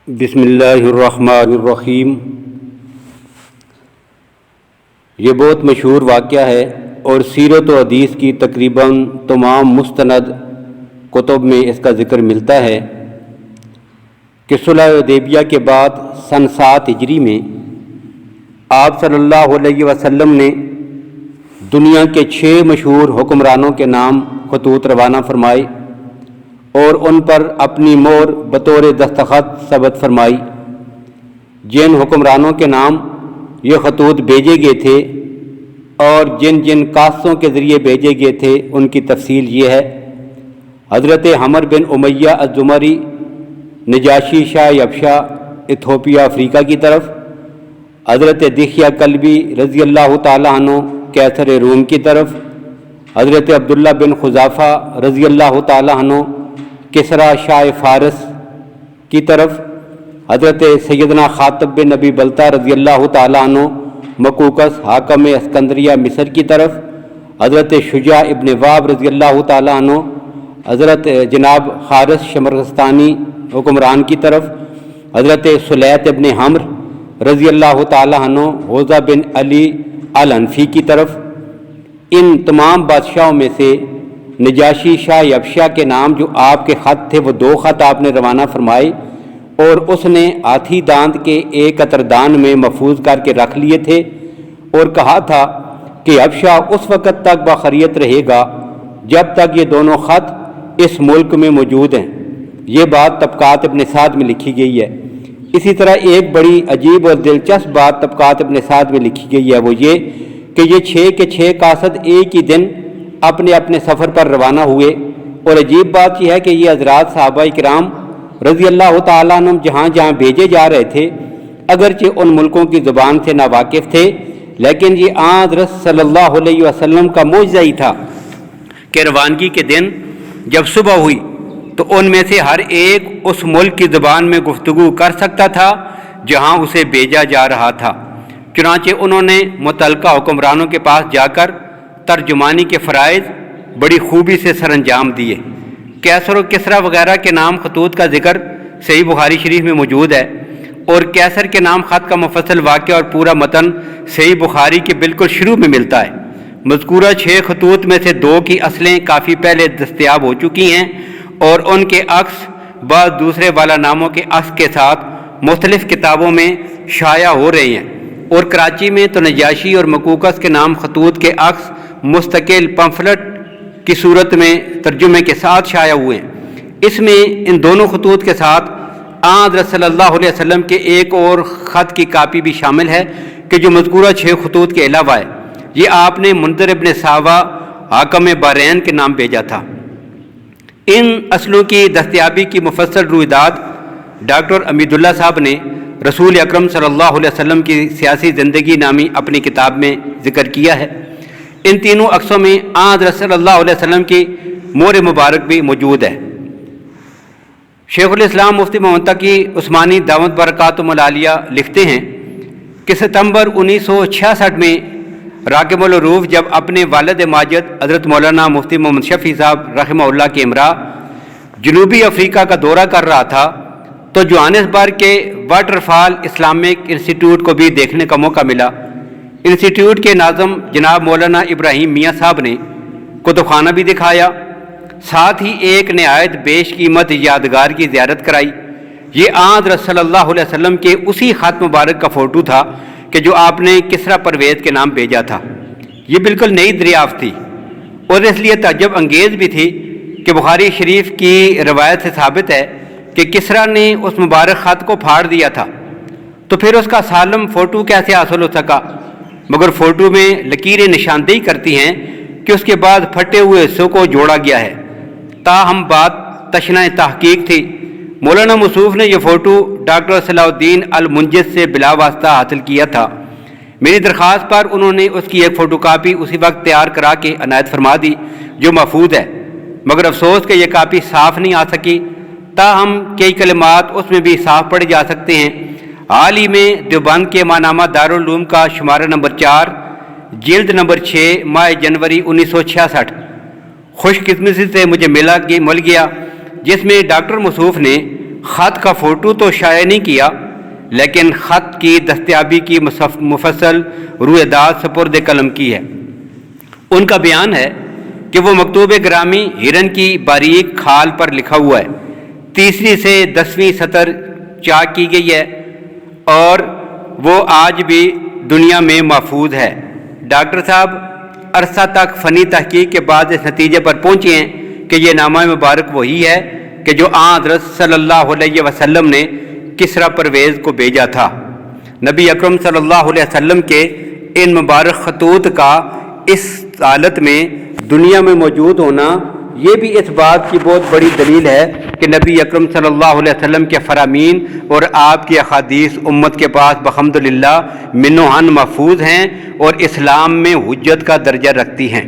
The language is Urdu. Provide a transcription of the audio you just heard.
بسم اللہ الرحمن الرحیم۔ یہ بہت مشہور واقعہ ہے اور سیرت و حدیث کی تقریباً تمام مستند کتب میں اس کا ذکر ملتا ہے کہ صلح حدیبیہ کے بعد سن 7 ہجری میں آپ صلی اللہ علیہ وسلم نے دنیا کے 6 مشہور حکمرانوں کے نام خطوط روانہ فرمائے اور ان پر اپنی مہر بطور دستخط ثبت فرمائی۔ جن حکمرانوں کے نام یہ خطوط بھیجے گئے تھے اور جن جن کاستوں کے ذریعے بھیجے گئے تھے ان کی تفصیل یہ ہے۔ حضرت عمر بن امیہ الزمری نجاشی شاہ یبشا ایتھوپیا افریقہ کی طرف، حضرت دحیہ کلبی رضی اللہ تعالیٰ عنہ قیصر روم کی طرف، حضرت عبداللہ بن خزافہ رضی اللہ تعالیٰ عنہ کسریٰ شاہ فارس کی طرف، حضرت سیدنا خاطب بن نبی بلتا رضی اللہ تعالیٰ عنہ مقوقس حاکم اسکندریہ مصر کی طرف، حضرت شجاع ابن واب رضی اللہ تعالیٰ عنہ حضرت جناب حارث شمرستانی حکمران کی طرف، حضرت سلیط ابن حمر رضی اللہ تعالیٰ عنہ حوضہ بن علی الحنفی کی طرف۔ ان تمام بادشاہوں میں سے نجاشی شاہ یبشا کے نام جو آپ کے خط تھے وہ 2 خط آپ نے روانہ فرمائے اور اس نے ہاتھی دانت کے ایک قطردان میں محفوظ کر کے رکھ لیے تھے اور کہا تھا کہ یبشا اس وقت تک باخریت رہے گا جب تک یہ دونوں خط اس ملک میں موجود ہیں۔ یہ بات طبقات ابن سعد میں لکھی گئی ہے۔ اسی طرح ایک بڑی عجیب اور دلچسپ بات طبقات ابن سعد میں لکھی گئی ہے، وہ یہ کہ یہ 6 کے 6 قاصد ایک ہی دن اپنے اپنے سفر پر روانہ ہوئے، اور عجیب بات یہ ہے کہ یہ حضرات صحابہ کرام رضی اللہ تعالیٰ عنہ جہاں جہاں بھیجے جا رہے تھے اگرچہ ان ملکوں کی زبان سے ناواقف تھے، لیکن یہ حضرت صلی اللہ علیہ وسلم کا معجزہ ہی تھا کہ روانگی کے دن جب صبح ہوئی تو ان میں سے ہر ایک اس ملک کی زبان میں گفتگو کر سکتا تھا جہاں اسے بھیجا جا رہا تھا۔ چنانچہ انہوں نے متعلقہ حکمرانوں کے پاس جا کر ترجمانی کے فرائض بڑی خوبی سے سر انجام دیے۔ قیصر و کسریٰ وغیرہ کے نام خطوط کا ذکر صحیح بخاری شریف میں موجود ہے، اور قیصر کے نام خط کا مفصل واقعہ اور پورا متن صحیح بخاری کے بالکل شروع میں ملتا ہے۔ مذکورہ 6 خطوط میں سے 2 کی اصلیں کافی پہلے دستیاب ہو چکی ہیں اور ان کے عکس بعض دوسرے والا ناموں کے عکس کے ساتھ مختلف کتابوں میں شائع ہو رہے ہیں، اور کراچی میں تو نجاشی اور مقوقس کے نام خطوط کے عکس مستقل پمفلٹ کی صورت میں ترجمے کے ساتھ شائع ہوئے ہیں۔ اس میں ان دونوں خطوط کے ساتھ حضرت صلی اللہ علیہ وسلم کے ایک اور خط کی کاپی بھی شامل ہے کہ جو مذکورہ 6 خطوط کے علاوہ ہے۔ یہ آپ نے منذر ابن ساوا حاکم بحرین کے نام بھیجا تھا۔ ان اصلوں کی دستیابی کی مفصل رویداد ڈاکٹر امید اللہ صاحب نے رسول اکرم صلی اللہ علیہ وسلم کی سیاسی زندگی نامی اپنی کتاب میں ذکر کیا ہے۔ ان تینوں عکسوں میں حضرت صلی اللہ علیہ وسلم کی مہر مبارک بھی موجود ہے۔ شیخ الاسلام مفتی محمد تقی عثمانی دامت برکاتہم العالیہ لکھتے ہیں کہ ستمبر 1966 میں راکب العروف جب اپنے والد ماجد حضرت مولانا مفتی محمد شفیع صاحب رحمہ اللہ کے ہمراہ جنوبی افریقہ کا دورہ کر رہا تھا تو جوہانسبرگ کے واٹر فال اسلامک انسٹیٹیوٹ کو بھی دیکھنے کا موقع ملا۔ انسٹیٹیوٹ کے ناظم جناب مولانا ابراہیم میاں صاحب نے کتب خانہ بھی دکھایا، ساتھ ہی ایک نہایت بیش قیمت یادگار کی زیارت کرائی۔ یہ حضرت صلی اللہ علیہ وسلم کے اسی خط مبارک کا فوٹو تھا کہ جو آپ نے کسریٰ پرویز کے نام بھیجا تھا۔ یہ بالکل نئی دریافت تھی اور اس لیے تعجب انگیز بھی تھی کہ بخاری شریف کی روایت سے ثابت ہے کہ کسریٰ نے اس مبارک خط کو پھاڑ دیا تھا، تو پھر اس کا سالم فوٹو کیسے حاصل ہو سکا؟ مگر فوٹو میں لکیریں نشاندہی کرتی ہیں کہ اس کے بعد پھٹے ہوئے حصوں کو جوڑا گیا ہے۔ تاہم بات تشنہ تحقیق تھی۔ مولانا موصوف نے یہ فوٹو ڈاکٹر صلاح الدین المنجد سے بلا واسطہ حاصل کیا تھا۔ میری درخواست پر انہوں نے اس کی ایک فوٹو کاپی اسی وقت تیار کرا کے عنایت فرما دی جو محفوظ ہے، مگر افسوس کہ یہ کاپی صاف نہیں آ سکی۔ تاہم کئی کلمات اس میں بھی صاف پڑھے جا سکتے ہیں۔ حال ہی میں دیوبند کے ماہنامہ دارالعلوم کا شمارہ نمبر 4 جلد نمبر 6 ماہ جنوری 1966 خوش قسمتی سے مجھے مل گیا، جس میں ڈاکٹر موصوف نے خط کا فوٹو تو شائع نہیں کیا، لیکن خط کی دستیابی کی مفصل روئے داد سپرد قلم کی ہے۔ ان کا بیان ہے کہ وہ مکتوب گرامی ہرن کی باریک کھال پر لکھا ہوا ہے، 3 سے 10 سطر چاک کی گئی ہے اور وہ آج بھی دنیا میں محفوظ ہے۔ ڈاکٹر صاحب عرصہ تک فنی تحقیق کے بعد اس نتیجے پر پہنچے ہیں کہ یہ نامہ مبارک وہی ہے کہ جو آن حضرت صلی اللہ علیہ وسلم نے کسریٰ پرویز کو بھیجا تھا۔ نبی اکرم صلی اللہ علیہ وسلم کے ان مبارک خطوط کا اس حالت میں دنیا میں موجود ہونا یہ بھی اس بات کی بہت بڑی دلیل ہے کہ نبی اکرم صلی اللہ علیہ وسلم کے فرامین اور آپ کی احادیث امت کے پاس بحمدللہ من و عن محفوظ ہیں اور اسلام میں حجت کا درجہ رکھتی ہیں۔